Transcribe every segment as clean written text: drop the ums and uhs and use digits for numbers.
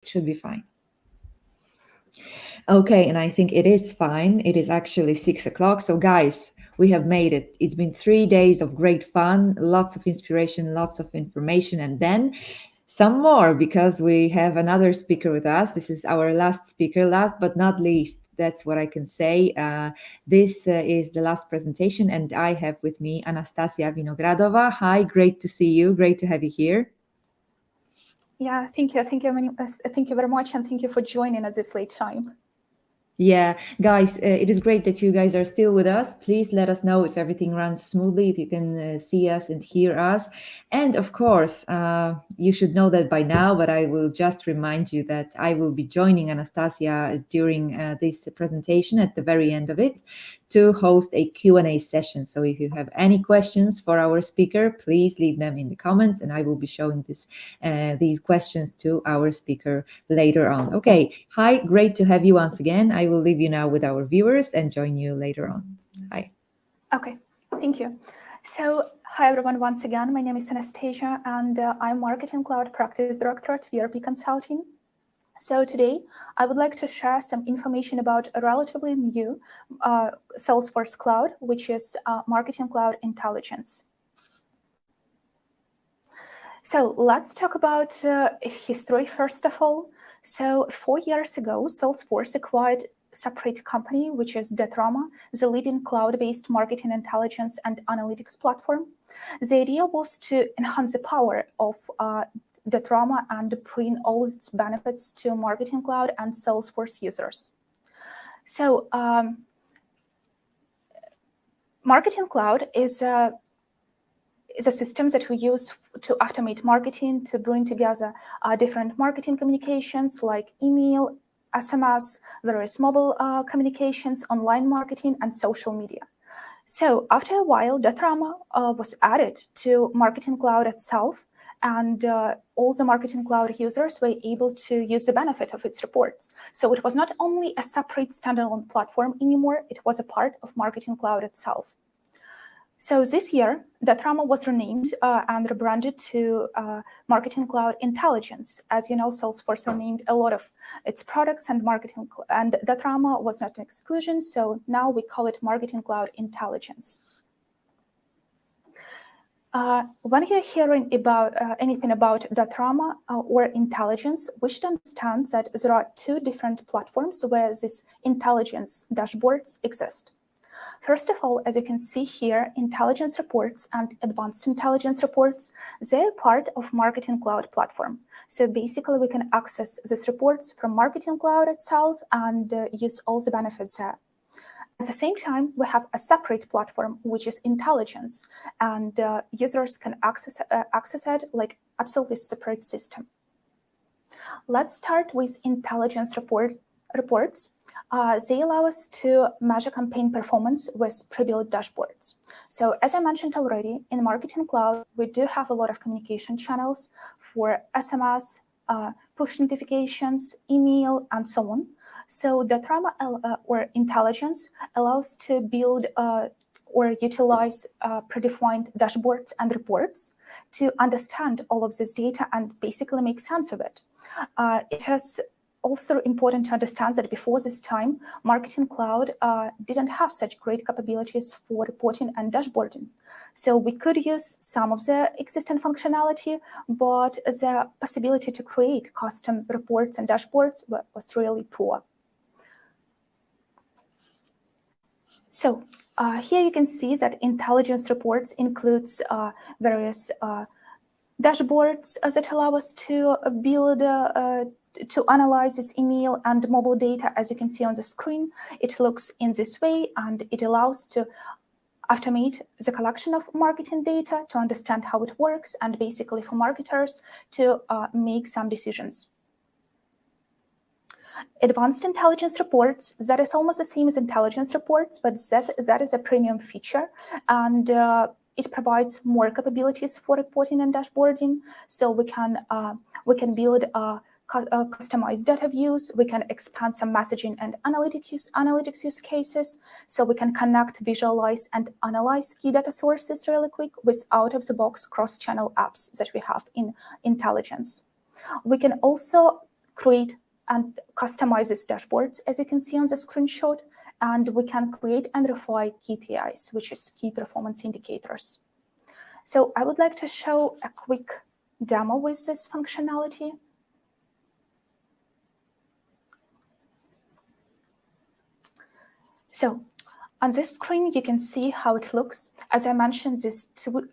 should be fine. Okay, and I think it is fine. It is actually 6 o'clock. So, guys, we have made it. It's been 3 days of great fun, lots of inspiration, lots of information, and then some more because we have another speaker with us. This is our last speaker, last but not least. That's what I can say. This is the last presentation, and I have with me Anastasiya Vinogradova. Hi, great to see you. Great to have you here. Yeah, thank you. Thank you very much, and thank you for joining at this late time. Yeah, guys, it is great that you guys are still with us. Please let us know if everything runs smoothly, if you can see us and hear us. And of course, you should know that by now, but I will just remind you that I will be joining Anastasia during this presentation at the very end of it to host a Q&A session. So if you have any questions for our speaker, please leave them in the comments, and I will be showing these questions to our speaker later on. Okay, hi, great to have you once again. I will leave you now with our viewers and join you later on. Hi. Okay, thank you. So, hi everyone, once again, my name is Anastasia, and I'm Marketing Cloud Practice Director at VRP Consulting. So today, I would like to share some information about a relatively new Salesforce Cloud, which is Marketing Cloud Intelligence. So let's talk about history first of all. So 4 years ago, Salesforce acquired a separate company, which is Datrama, the leading cloud-based marketing intelligence and analytics platform. The idea was to enhance the power of Datrama and bring all its benefits to Marketing Cloud and Salesforce users. So Marketing Cloud is a system that we use to automate marketing, to bring together different marketing communications like email, SMS, various mobile communications, online marketing, and social media. So after a while, Datrama was added to Marketing Cloud itself, and all the Marketing Cloud users were able to use the benefit of its reports. So it was not only a separate standalone platform anymore, it was a part of Marketing Cloud itself. So this year, Datrama was renamed and rebranded to Marketing Cloud Intelligence. As you know, Salesforce renamed a lot of its products, and Datrama was not an exclusion, so now we call it Marketing Cloud Intelligence. When you're hearing about anything about Datrama or intelligence, we should understand that there are two different platforms where this intelligence dashboards exist. First of all, as you can see here, intelligence reports and advanced intelligence reports, they're part of Marketing Cloud platform. So basically, we can access these reports from Marketing Cloud itself and use all the benefits there. At the same time, we have a separate platform, which is intelligence, and users can access it like absolutely separate system. Let's start with intelligence reports. They allow us to measure campaign performance with pre-built dashboards. So as I mentioned already, in Marketing Cloud, we do have a lot of communication channels for SMS, push notifications, email, and so on. So Datrama or intelligence allows to build or utilize predefined dashboards and reports to understand all of this data and basically make sense of it. It has also important to understand that before this time, Marketing Cloud didn't have such great capabilities for reporting and dashboarding. So we could use some of the existing functionality, but the possibility to create custom reports and dashboards was really poor. So here you can see that intelligence reports includes various dashboards that allow us to build to analyze this email and mobile data. As you can see on the screen, it looks in this way, and it allows to automate the collection of marketing data to understand how it works, and basically for marketers to make some decisions. Advanced intelligence reports, that is almost the same as intelligence reports, but that is a premium feature, and it provides more capabilities for reporting and dashboarding. So we can build customized data views. We can expand some messaging and analytics use cases. So we can connect, visualize, and analyze key data sources really quick with out-of-the-box cross-channel apps that we have in intelligence. We can also create and customize these dashboards, as you can see on the screenshot, and we can create and refine KPIs, which is key performance indicators. So I would like to show a quick demo with this functionality. So on this screen, you can see how it looks. As I mentioned, these two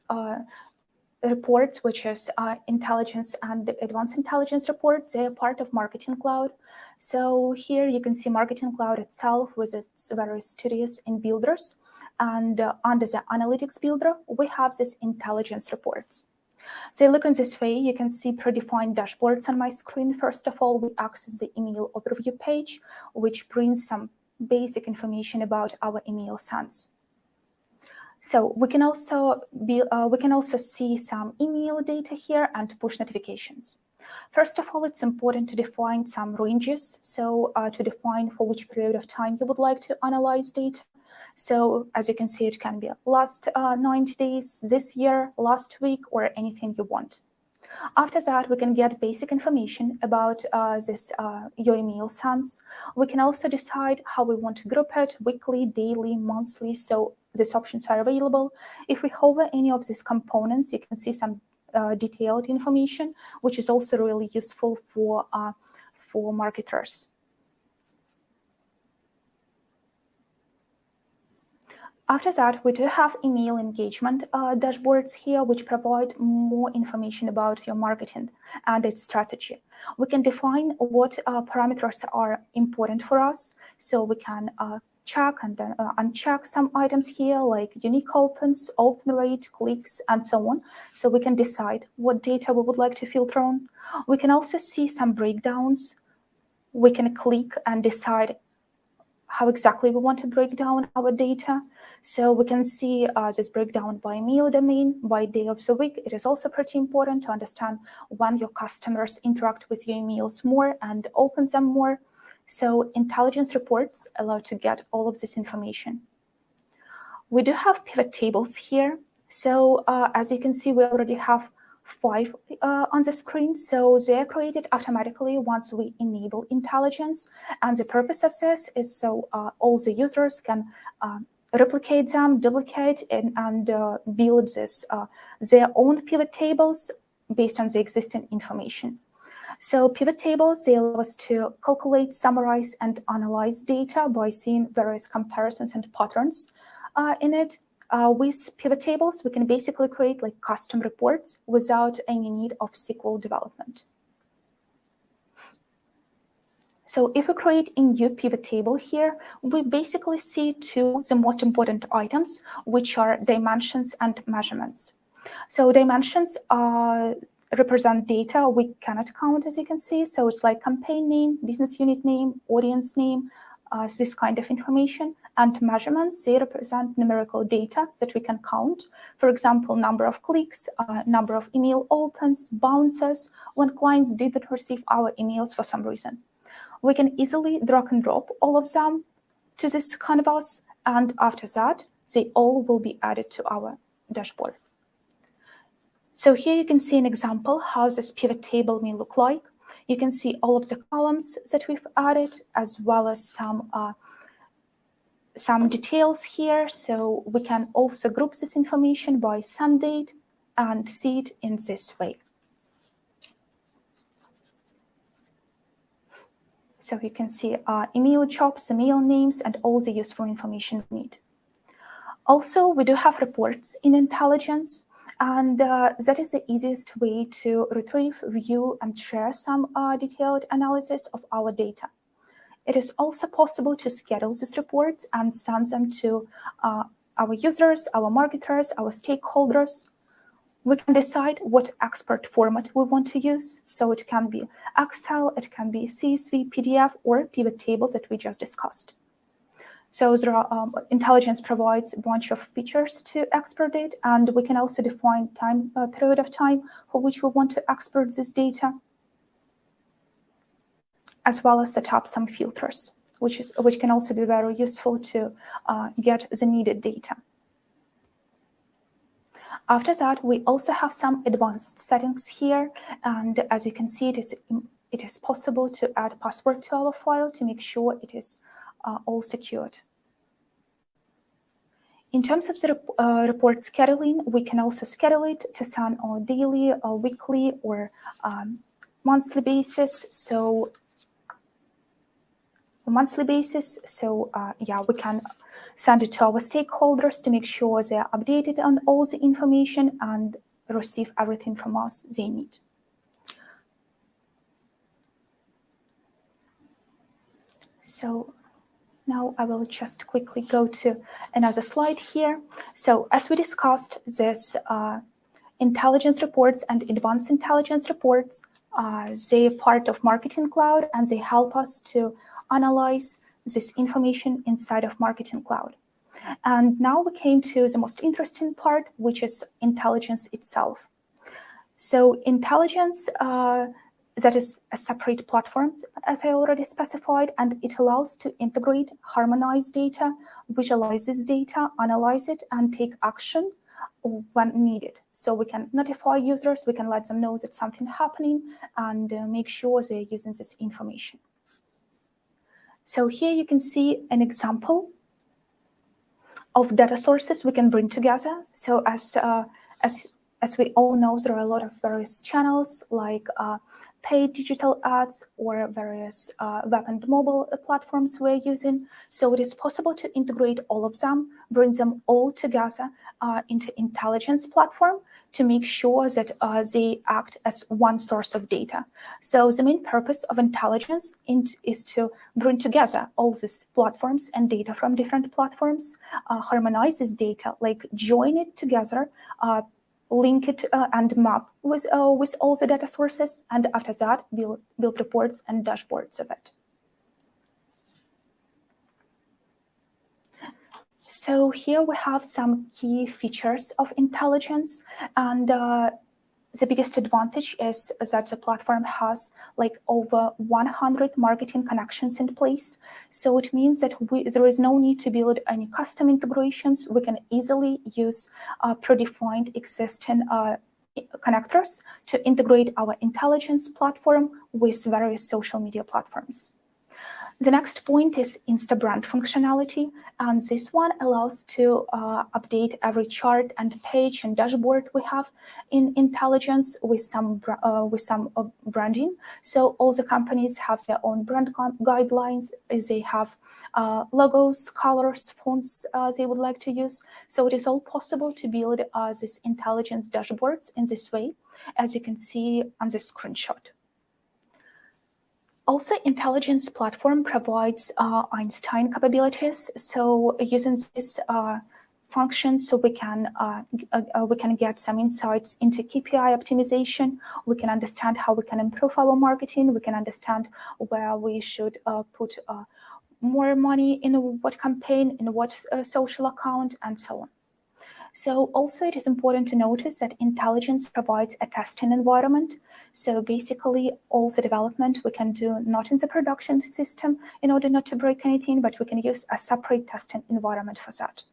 reports, which is intelligence and advanced intelligence reports, they are part of Marketing Cloud. So here you can see Marketing Cloud itself with its various studios and builders. And under the Analytics Builder, we have these intelligence reports. So look in this way, you can see predefined dashboards on my screen. First of all, we access the email overview page, which brings some basic information about our email sends. So we can also see some email data here and push notifications. First of all, it's important to define some ranges. So to define for which period of time you would like to analyze data. So as you can see, it can be last 90 days, this year, last week, or anything you want. After that, we can get basic information about your email sends. We can also decide how we want to group it, weekly, daily, monthly. So these options are available. If we hover any of these components, you can see some detailed information, which is also really useful for marketers. After that, we do have email engagement dashboards here, which provide more information about your marketing and its strategy. We can define what parameters are important for us. So we can check and then uncheck some items here, like unique opens, open rate, clicks, and so on. So we can decide what data we would like to filter on. We can also see some breakdowns. We can click and decide how exactly we want to break down our data. So we can see this breakdown by mail domain, by day of the week. It is also pretty important to understand when your customers interact with your emails more and open them more. So intelligence reports allow to get all of this information. We do have pivot tables here. So as you can see, we already have 5 on the screen. So they're created automatically once we enable intelligence. And the purpose of this is so all the users can replicate them, duplicate, and build their own pivot tables based on the existing information. So pivot tables, they allow us to calculate, summarize, and analyze data by seeing various comparisons and patterns in it. With pivot tables, we can basically create like custom reports without any need of SQL development. So if we create a new pivot table here, we basically see the most important items, which are dimensions and measurements. So dimensions represent data we cannot count, as you can see. So it's like campaign name, business unit name, audience name, this kind of information. And measurements, they represent numerical data that we can count. For example, number of clicks, number of email opens, bounces, when clients didn't receive our emails for some reason. We can easily drag and drop all of them to this canvas, and after that, they all will be added to our dashboard. So here you can see an example how this pivot table may look like. You can see all of the columns that we've added, as well as some details here. So we can also group this information by send date and see it in this way. So you can see email jobs, email names, and all the useful information we need. Also, we do have reports in intelligence, and that is the easiest way to retrieve, view, and share some detailed analysis of our data. It is also possible to schedule these reports and send them to our users, our marketers, our stakeholders. We can decide what export format we want to use. So it can be Excel, it can be CSV, PDF, or pivot tables that we just discussed. So there are, intelligence provides a bunch of features to export it, and we can also define period of time for which we want to export this data, as well as set up some filters, which can also be very useful to get the needed data. After that, we also have some advanced settings here, and as you can see, it it is possible to add a password to our file to make sure it is all secured. In terms of the report scheduling, we can also schedule it to send on a daily or weekly or monthly basis. So yeah, we can send it to our stakeholders to make sure they are updated on all the information and receive everything from us they need. So now I will just quickly go to another slide here. So as we discussed, this intelligence reports and advanced intelligence reports, they're part of Marketing Cloud, and they help us to analyze this information inside of Marketing Cloud. And now we came to the most interesting part, which is intelligence itself. So intelligence, that is a separate platform, as I already specified, and it allows to integrate, harmonize data, visualize this data, analyze it, and take action when needed. So we can notify users, we can let them know that something happening, and make sure they're using this information. So here you can see an example of data sources we can bring together. So as we all know, there are a lot of various channels like paid digital ads or various web and mobile platforms we're using. So it is possible to integrate all of them, bring them all together into intelligence platform to make sure that they act as one source of data. So the main purpose of intelligence is to bring together all these platforms and data from different platforms, harmonize this data, like join it together, link it and map with all the data sources, and after that, build reports and dashboards of it. So here we have some key features of intelligence, and the biggest advantage is that the platform has like over 100 marketing connections in place. So it means that there is no need to build any custom integrations. We can easily use predefined existing connectors to integrate our intelligence platform with various social media platforms. The next point is Insta-brand functionality, and this one allows to update every chart and page and dashboard we have in intelligence with some branding. So all the companies have their own brand guidelines. They have logos, colors, fonts they would like to use. So it is all possible to build these intelligence dashboards in this way, as you can see on the screenshot. Also, intelligence platform provides Einstein capabilities. So using this function, so we can get some insights into KPI optimization. We can understand how we can improve our marketing. We can understand where we should put more money in what campaign, in what social account, and so on. So also it is important to notice that intelligence provides a testing environment. So basically all the development we can do not in the production system in order not to break anything, but we can use a separate testing environment for that.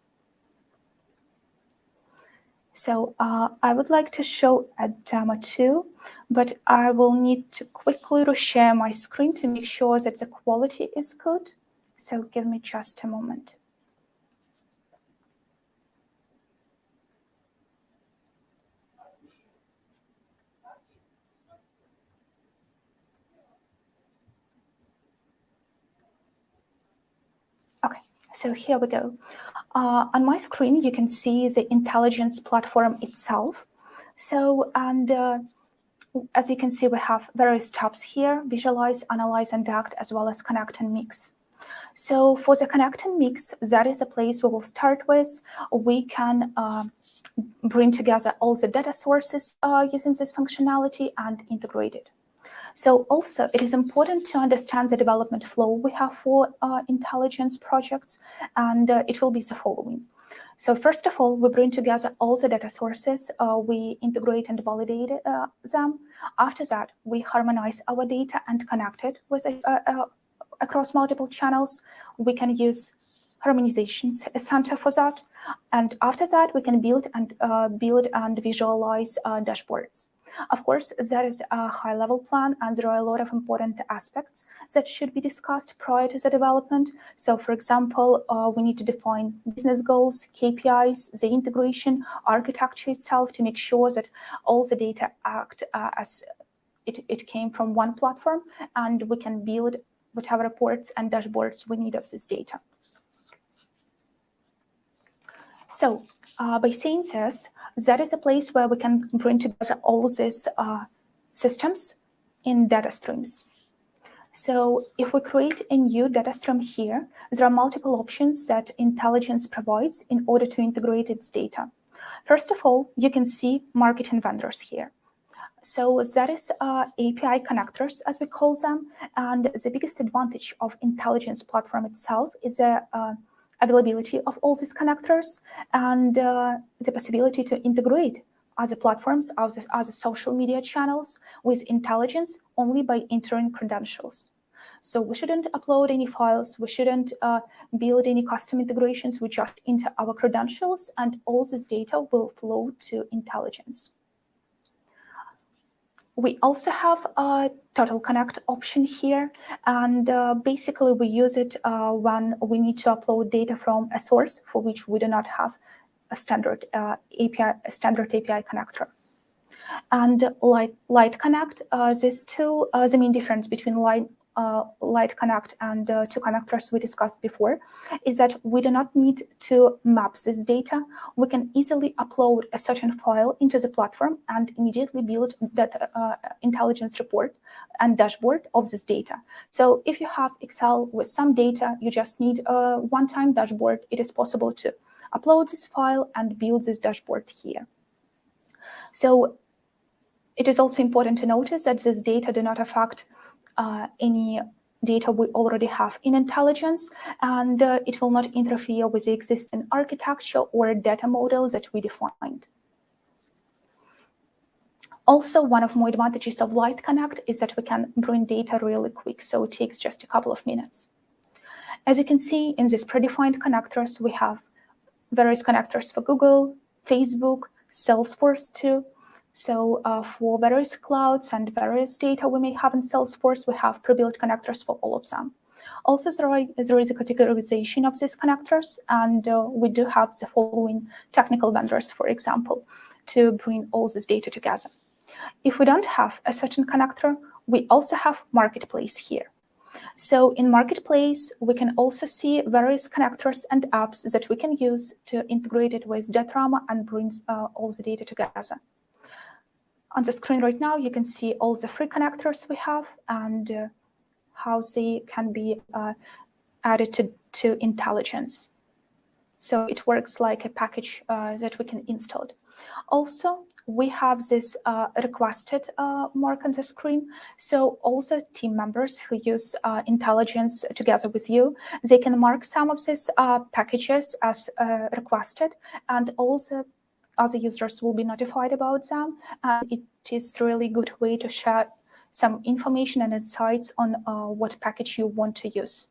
So I would like to show a demo too, but I will need to quickly reshare my screen to make sure that the quality is good. So give me just a moment. Okay, so here we go. On my screen, you can see the intelligence platform itself. So, and as you can see, we have various tabs here: visualize, analyze, and act, as well as connect and mix. So for the connect and mix, that is a place we will start with. We can bring together all the data sources using this functionality and integrate it. So also, it is important to understand the development flow we have for intelligence projects, and it will be the following. So first of all, we bring together all the data sources, we integrate and validate them. After that, we harmonize our data and connect it with across multiple channels. We can use harmonization center for that. And after that, we can build and visualize dashboards. Of course, that is a high-level plan, and there are a lot of important aspects that should be discussed prior to the development. So, for example, we need to define business goals, KPIs, the integration, architecture itself to make sure that all the data act as it came from one platform, and we can build whatever reports and dashboards we need of this data. So by saying this, that is a place where we can bring together all these systems in data streams. So if we create a new data stream here, there are multiple options that intelligence provides in order to integrate its data. First of all, you can see marketing vendors here. So that is API connectors, as we call them. And the biggest advantage of intelligence platform itself is the availability of all these connectors and the possibility to integrate other platforms, other social media channels with intelligence only by entering credentials. So we shouldn't upload any files, we shouldn't build any custom integrations, we just enter our credentials and all this data will flow to intelligence. We also have a Total Connect option here, and basically we use it when we need to upload data from a source for which we do not have a standard API connector. And Light Connect, these two, the main difference between Light Connect and two connectors we discussed before is that we do not need to map this data. We can easily upload a certain file into the platform and immediately build that intelligence report and dashboard of this data. So if you have Excel with some data, you just need a one-time dashboard. It is possible to upload this file and build this dashboard here. So it is also important to notice that this data do not affect any data we already have in intelligence, and it will not interfere with the existing architecture or data models that we defined. Also, one of more advantages of Light Connect is that we can bring data really quick, so it takes just a couple of minutes. As you can see, in these predefined connectors, we have various connectors for Google, Facebook, Salesforce too. So for various clouds and various data we may have in Salesforce, we have pre-built connectors for all of them. Also, there is a categorization of these connectors, and we do have the following technical vendors, for example, to bring all this data together. If we don't have a certain connector, we also have Marketplace here. So in Marketplace, we can also see various connectors and apps that we can use to integrate it with Datrama and bring all the data together. On the screen right now, you can see all the free connectors we have and how they can be added to intelligence. So it works like a package that we can install. Also, we have this requested mark on the screen. So all the team members who use intelligence together with you, they can mark some of these packages as requested, and also other users will be notified about them. And it is a really good way to share some information and insights on what package you want to use.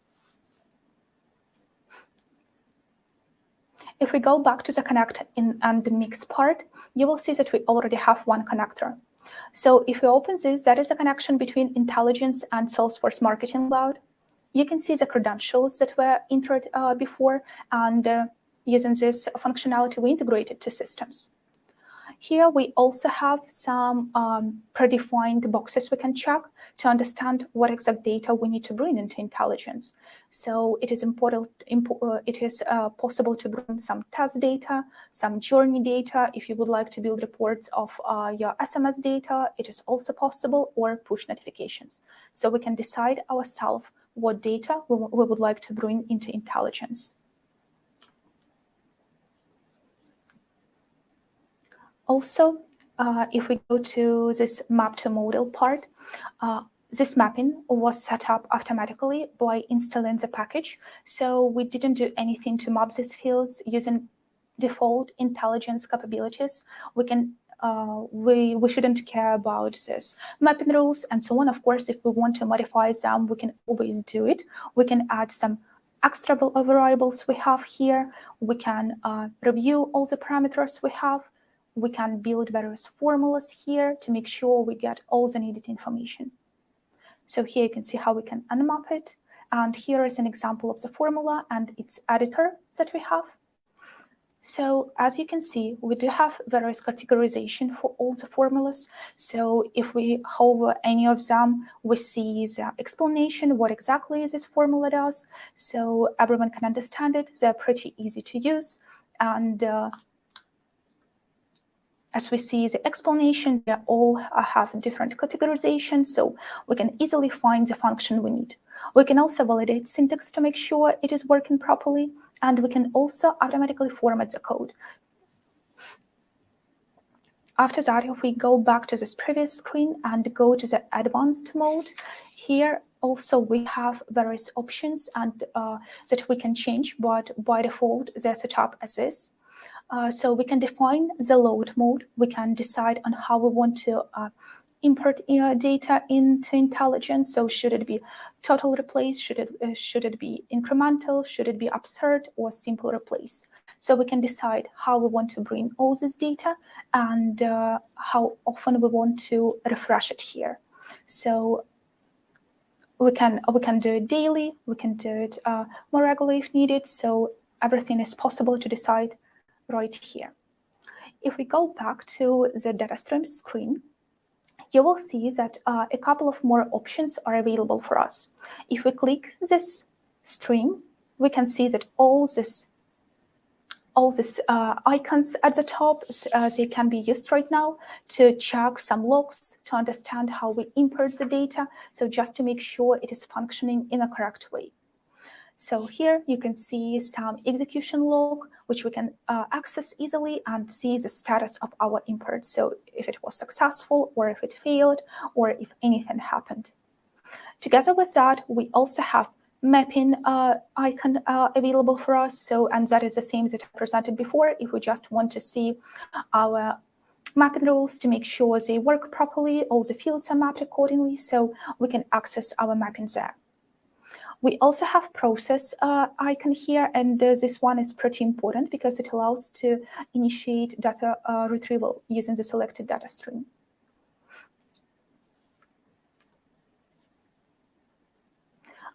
If we go back to the connect and the mix part, you will see that we already have one connector. So if we open this, that is a connection between intelligence and Salesforce Marketing Cloud. You can see the credentials that were entered before, and using this functionality, we integrated to systems. Here we also have some predefined boxes we can check to understand what exact data we need to bring into intelligence. So it is possible to bring some test data, some journey data. If you would like to build reports of your SMS data, it is also possible, or push notifications. So we can decide ourselves what data we would like to bring into intelligence. Also, if we go to this map to model part, this mapping was set up automatically by installing the package. So we didn't do anything to map these fields using default intelligence capabilities. We can we shouldn't care about this mapping rules and so on. Of course, if we want to modify them, we can always do it. We can add some extra variables we have here. We can review all the parameters we have. we can build various formulas here to make sure we get all the needed information. So here you can see how we can unmap it. And here is an example of the formula and its editor that we have. So as you can see, we do have various categorization for all the formulas. So if we hover any of them, we see the explanation, what exactly this formula does. So everyone can understand it. They're pretty easy to use. And as we see the explanation, they all have different categorizations, so we can easily find the function we need. We can also validate syntax to make sure it is working properly, and we can also automatically format the code. After that, if we go back to this previous screen and go to the advanced mode, here also we have various options and that we can change, but by default they're set up as this. So we can define the load mode. We can decide on how we want to import data into intelligence. So should it be total replace? Should it be incremental? Should it be absurd or simple replace? So we can decide how we want to bring all this data and how often we want to refresh it here. So we can do it daily. We can do it more regularly if needed. So everything is possible to decide right here. If we go back to the data stream screen, you will see that a couple of more options are available for us. If we click this stream, we can see that all these icons at the top, they can be used right now to check some logs, to understand how we import the data, so just to make sure it is functioning in a correct way. So here you can see some execution log, which we can access easily and see the status of our import. So if it was successful or if it failed or if anything happened. Together with that, we also have mapping icon available for us. So, and that is the same that I presented before. If we just want to see our mapping rules to make sure they work properly, all the fields are mapped accordingly, so we can access our mapping there. We also have process icon here, and this one is pretty important because it allows to initiate data retrieval using the selected data stream.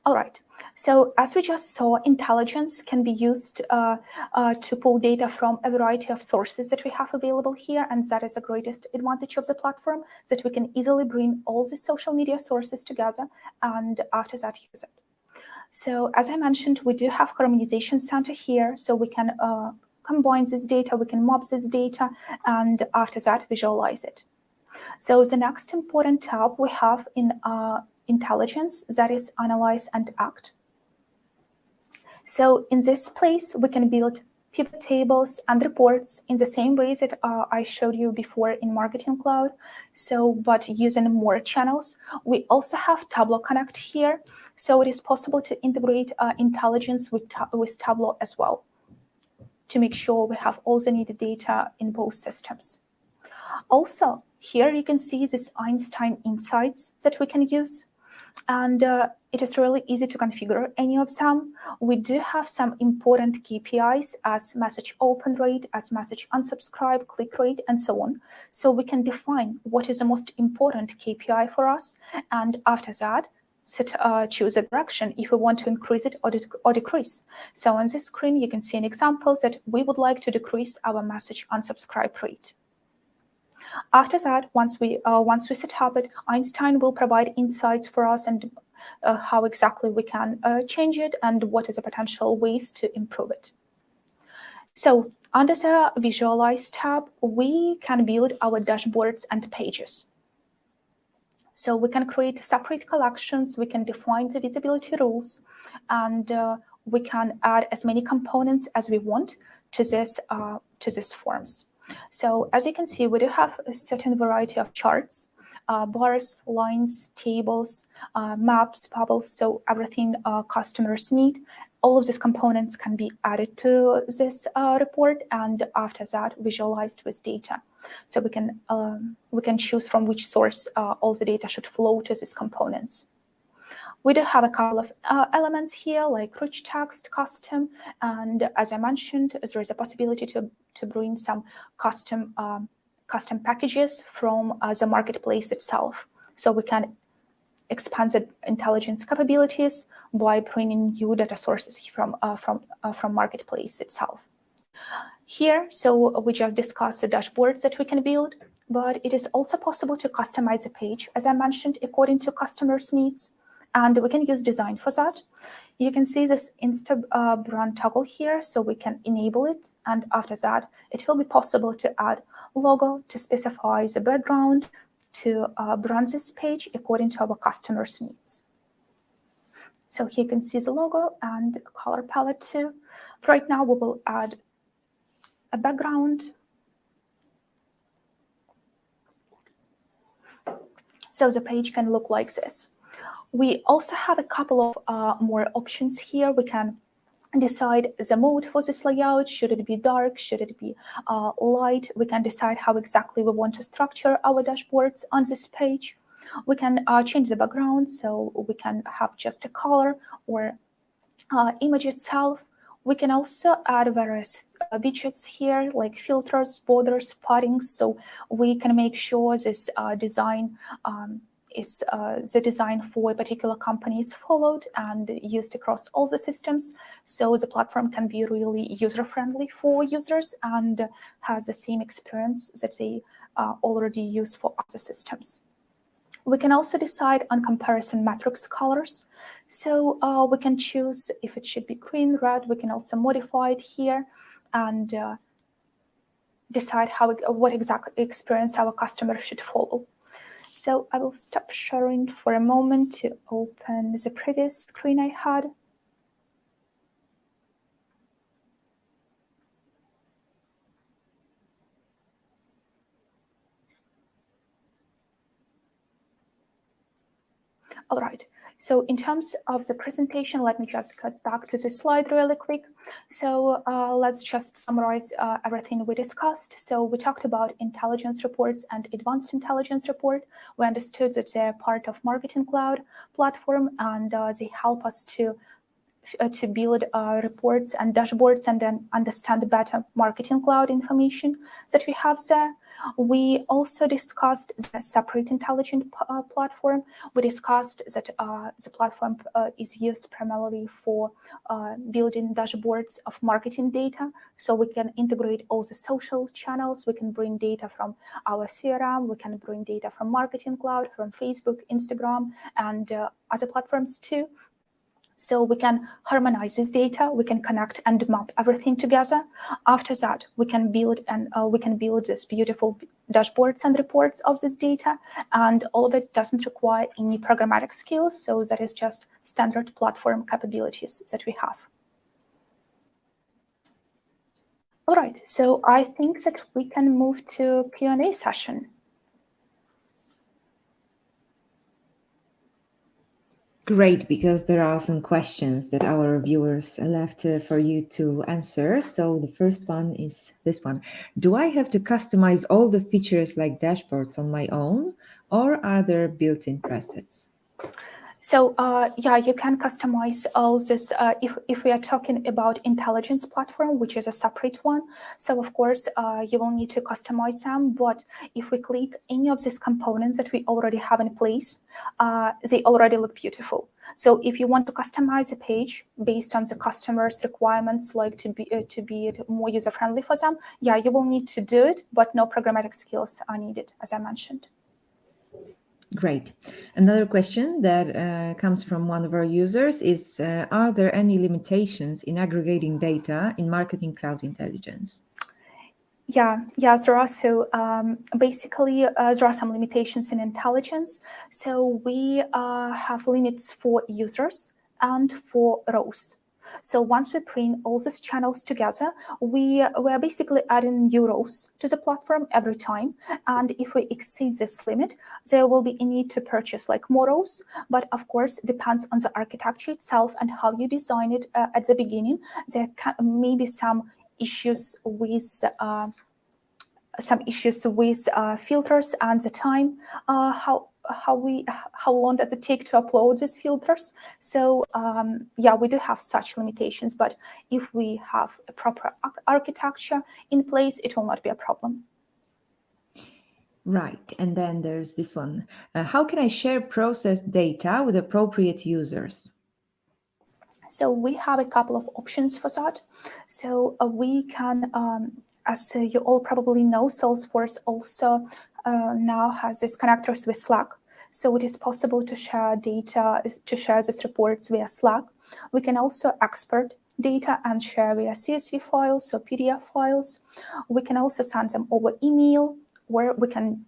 All right, so as we just saw, intelligence can be used to pull data from a variety of sources that we have available here, and that is the greatest advantage of the platform, that we can easily bring all the social media sources together and after that use it. So as I mentioned, we do have harmonization center here, so we can combine this data, we can map this data, and after that visualize it. So the next important tab we have in intelligence, that is analyze and act. So in this place, we can build pivot tables and reports in the same way that I showed you before in Marketing Cloud, so but using more channels. We also have Tableau Connect here, so it is possible to integrate intelligence with Tableau as well to make sure we have all the needed data in both systems. Also, here you can see these Einstein insights that we can use. And it is really easy to configure any of them. We do have some important KPIs as message open rate, as message unsubscribe, click rate, and so on. So we can define what is the most important KPI for us. And after that, choose a direction if we want to increase it or decrease. So on this screen, you can see an example that we would like to decrease our message unsubscribe rate. After that, once we set up it, Einstein will provide insights for us and how exactly we can change it and what is the potential ways to improve it. So under the Visualize tab, we can build our dashboards and pages. So we can create separate collections, we can define the visibility rules, and we can add as many components as we want to these forms. So as you can see, we do have a certain variety of charts, bars, lines, tables, maps, bubbles, so everything customers need. All of these components can be added to this report and after that visualized with data. So we can choose from which source all the data should flow to these components. We do have a couple of elements here, like rich text, custom, and as I mentioned, there is a possibility to bring some custom packages from the marketplace itself. So we can expand the intelligence capabilities by bringing new data sources from marketplace itself. Here, so we just discussed the dashboards that we can build, but it is also possible to customize a page, as I mentioned, according to customers' needs, and we can use design for that. You can see this Insta brand toggle here, so we can enable it, and after that, it will be possible to add logo, to specify the background, to brand this page according to our customers' needs. So here you can see the logo and color palette too. Right now, we will add a background. So the page can look like this. We also have a couple of more options here. We can decide the mode for this layout. Should it be dark? Should it be light? We can decide how exactly we want to structure our dashboards on this page. We can change the background, so we can have just a color or image itself. We can also add various widgets here, like filters, borders, padding, so we can make sure this design is the design for a particular company is followed and used across all the systems. So the platform can be really user-friendly for users and has the same experience that they already use for other systems. We can also decide on comparison matrix colors. So we can choose if it should be green, red. We can also modify it here and decide what exact experience our customer should follow. So I will stop sharing for a moment to open the previous screen I had. All right, so in terms of the presentation, let me just cut back to the slide really quick. So let's just summarize everything we discussed. So we talked about intelligence reports and advanced intelligence report. We understood that they're part of Marketing Cloud platform, and they help us to build reports and dashboards and then understand better Marketing Cloud information that we have there. We also discussed the separate intelligent platform. We discussed that the platform is used primarily for building dashboards of marketing data. So we can integrate all the social channels. We can bring data from our CRM. We can bring data from Marketing Cloud, from Facebook, Instagram, and other platforms too. So we can harmonize this data, we can connect and map everything together. After that, we can build this beautiful dashboards and reports of this data, and all of it doesn't require any programmatic skills, so that is just standard platform capabilities that we have. All right, so I think that we can move to Q&A session. Great, because there are some questions that our viewers left for you to answer. So the first one is this one. Do I have to customize all the features like dashboards on my own, or are there built-in presets? So yeah, you can customize all this if we are talking about intelligence platform, which is a separate one. So of course, you will need to customize them. But if we click any of these components that we already have in place, they already look beautiful. So if you want to customize a page based on the customer's requirements, like to be more user-friendly for them, yeah, you will need to do it, but no programmatic skills are needed, as I mentioned. Great. Another question that comes from one of our users is, are there any limitations in aggregating data in Marketing Cloud Intelligence? Yeah, there are. So basically, there are some limitations in intelligence. So we have limits for users and for rows. So once we bring all these channels together, we are basically adding new rows to the platform every time. And if we exceed this limit, there will be a need to purchase like more rows. But of course, it depends on the architecture itself and how you design it at the beginning. There may be some issues with filters and the time how long does it take to upload these filters. So yeah, we do have such limitations, but if we have a proper architecture in place, it will not be a problem. Right. And then there's this one. How can I share processed data with appropriate users? So we have a couple of options for that. So we can, as you all probably know, Salesforce also now has these connectors with Slack. So it is possible to share data, to share these reports via Slack. We can also export data and share via CSV files or PDF files. We can also send them over email, where we can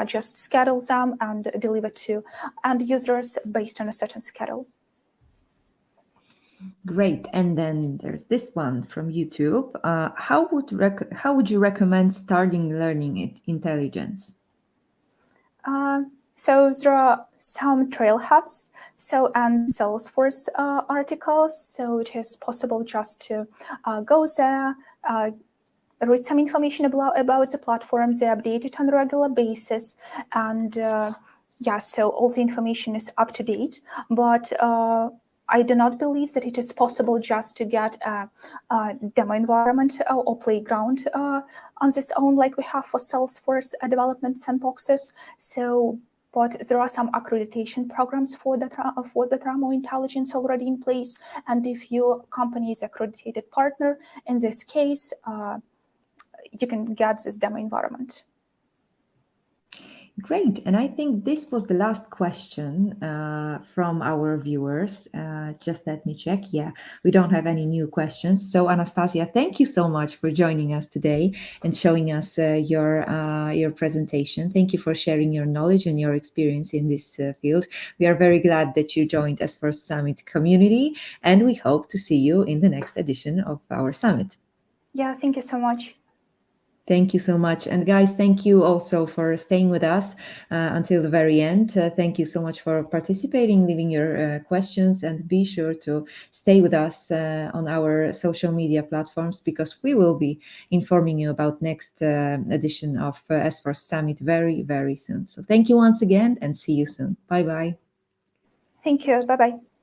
just schedule them and deliver to end users based on a certain schedule. Great. And then there's this one from YouTube. How would you recommend starting learning intelligence? So there are some trailheads, and Salesforce articles. So it is possible just to go there, read some information about the platform. They update it on a regular basis, and so all the information is up to date. But I do not believe that it is possible just to get a demo environment or playground on this own, like we have for Salesforce development sandboxes. But there are some accreditation programs for the Tramo Intelligence already in place. And if your company is an accredited partner, in this case, you can get this demo environment. Great. And I think this was the last question from our viewers. Just let me check. Yeah, we don't have any new questions. So Anastasiya, thank you so much for joining us today and showing us your presentation. Thank you for sharing your knowledge and your experience in this field. We are very glad that you joined S4 Summit community, and we hope to see you in the next edition of our summit. Yeah, thank you so much. Thank you so much. And guys, thank you also for staying with us until the very end. Thank you so much for participating, leaving your questions, and be sure to stay with us on our social media platforms, because we will be informing you about next edition of S4 Summit very, very soon. So thank you once again, and see you soon. Bye-bye. Thank you. Bye-bye.